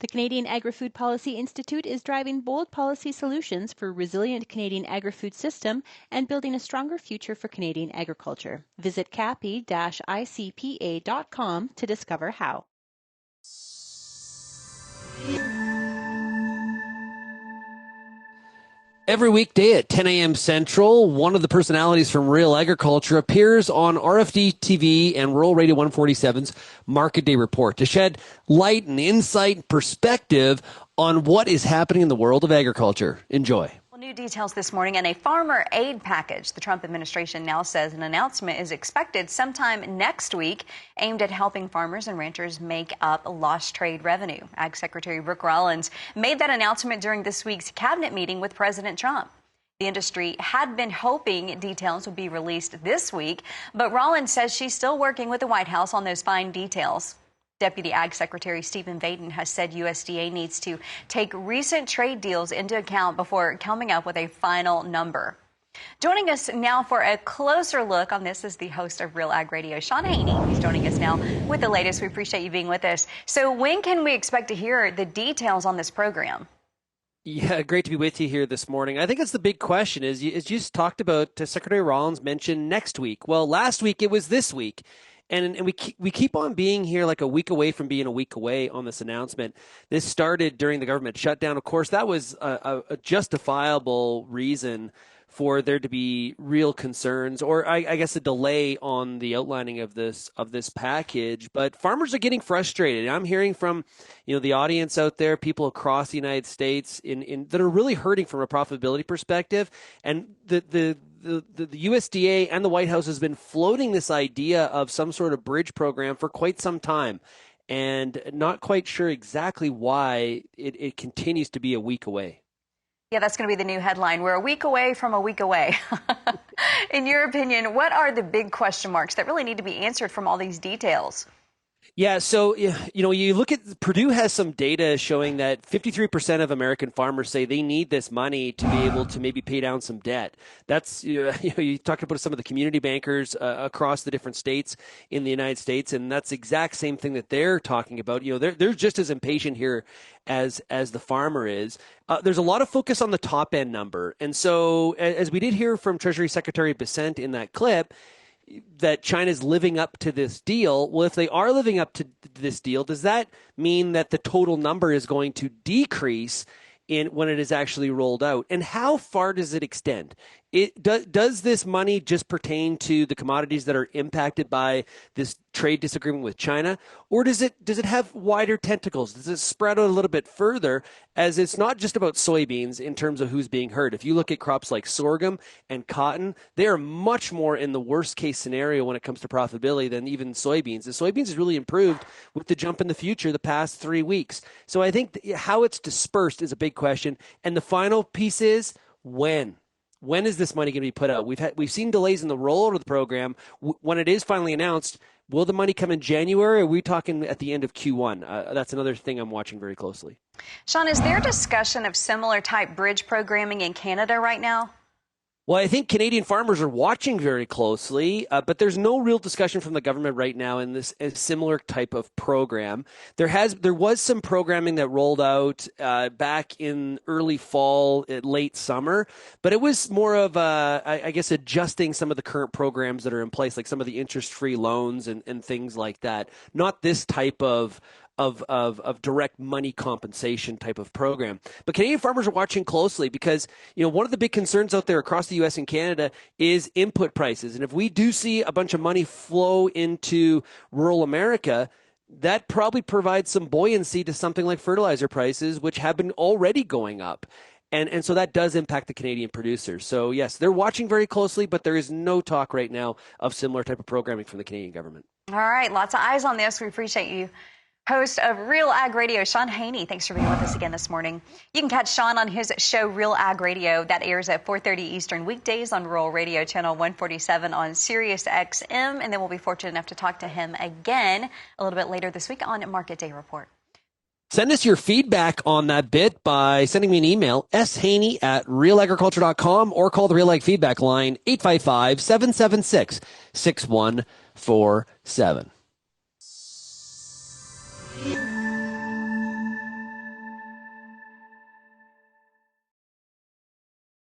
The Canadian Agri-Food Policy Institute is driving bold policy solutions for a resilient Canadian agri-food system and building a stronger future for Canadian agriculture. Visit capi-icpa.com to discover how. Every weekday at 10 a.m. Central, one of the personalities from Real Agriculture appears on RFD TV and Rural Radio 147's Market Day Report to shed light and insight and perspective on what is happening in the world of agriculture. Enjoy. New details this morning and a farmer aid package. The Trump administration now says an announcement is expected sometime next week aimed at helping farmers and ranchers make up lost trade revenue. Ag Secretary Rick Rollins made that announcement during this week's cabinet meeting with President Trump. The industry had been hoping details would be released this week, but Rollins says she's still working with the White House on those fine details. Deputy Ag Secretary Stephen Vaden has said USDA needs to take recent trade deals into account before coming up with a final number. Joining us now for a closer look on this is the host of Real Ag Radio, Shaun Haney. He's joining us now with the latest. We appreciate you being with us. So when can we expect to hear the details on this program? Yeah, great to be with you here this morning. I think that's the big question is you just talked about Secretary Rollins mentioned next week. Well, last week it was this week. And we keep on being here like a week away from being a week away on this announcement. This started during the government shutdown. Of course, that was a justifiable reason for there to be real concerns, or I guess a delay on the outlining of this package. But farmers are getting frustrated. I'm hearing from the audience out there, people across the United States that are really hurting from a profitability perspective, and the USDA and the White House has been floating this idea of some sort of bridge program for quite some time, and not quite sure exactly why it continues to be a week away. Yeah, that's going to be the new headline. We're a week away from a week away. In your opinion, what are the big question marks that really need to be answered from all these details? Yeah, so you look at Purdue has some data showing that 53% of American farmers say they need this money to be able to maybe pay down some debt. That's you talked about some of the community bankers across the different states in the United States, and that's the exact same thing that they're talking about. They're just as impatient here as the farmer is. There's a lot of focus on the top end number, and so as we did hear from Treasury Secretary Bessent in that clip, that China's living up to this deal. Well, if they are living up to this deal, does that mean that the total number is going to decrease when it is actually rolled out? And how far does it extend? Does this money just pertain to the commodities that are impacted by this trade disagreement with China, or does it have wider tentacles? Does it spread out a little bit further, as it's not just about soybeans in terms of who's being hurt? If you look at crops like sorghum and cotton, they are much more in the worst case scenario when it comes to profitability than even soybeans. The soybeans has really improved with the jump in the future the past 3 weeks. So I think how it's dispersed is a big question. And the final piece is when. When is this money going to be put out? We've seen delays in the rollout of the program. When it is finally announced, will the money come in January, or are we talking at the end of Q1? That's another thing I'm watching very closely. Shaun, is there discussion of similar type bridge programming in Canada right now? Well, I think Canadian farmers are watching very closely, but there's no real discussion from the government right now in this similar type of program. There was some programming that rolled out back in early fall, late summer, but it was more of I guess adjusting some of the current programs that are in place, like some of the interest-free loans and things like that. Not this type of direct money compensation type of program. But Canadian farmers are watching closely because, one of the big concerns out there across the U.S. and Canada is input prices. And if we do see a bunch of money flow into rural America, that probably provides some buoyancy to something like fertilizer prices, which have been already going up. And so that does impact the Canadian producers. So, yes, they're watching very closely, but there is no talk right now of similar type of programming from the Canadian government. All right, lots of eyes on this. We appreciate you. Host of Real Ag Radio, Shaun Haney. Thanks for being with us again this morning. You can catch Shaun on his show, Real Ag Radio. That airs at 4:30 Eastern weekdays on Rural Radio Channel 147 on Sirius XM. And then we'll be fortunate enough to talk to him again a little bit later this week on Market Day Report. Send us your feedback on that bit by sending me an email, shaney@realagriculture.com, or call the Real Ag feedback line, 855-776-6147.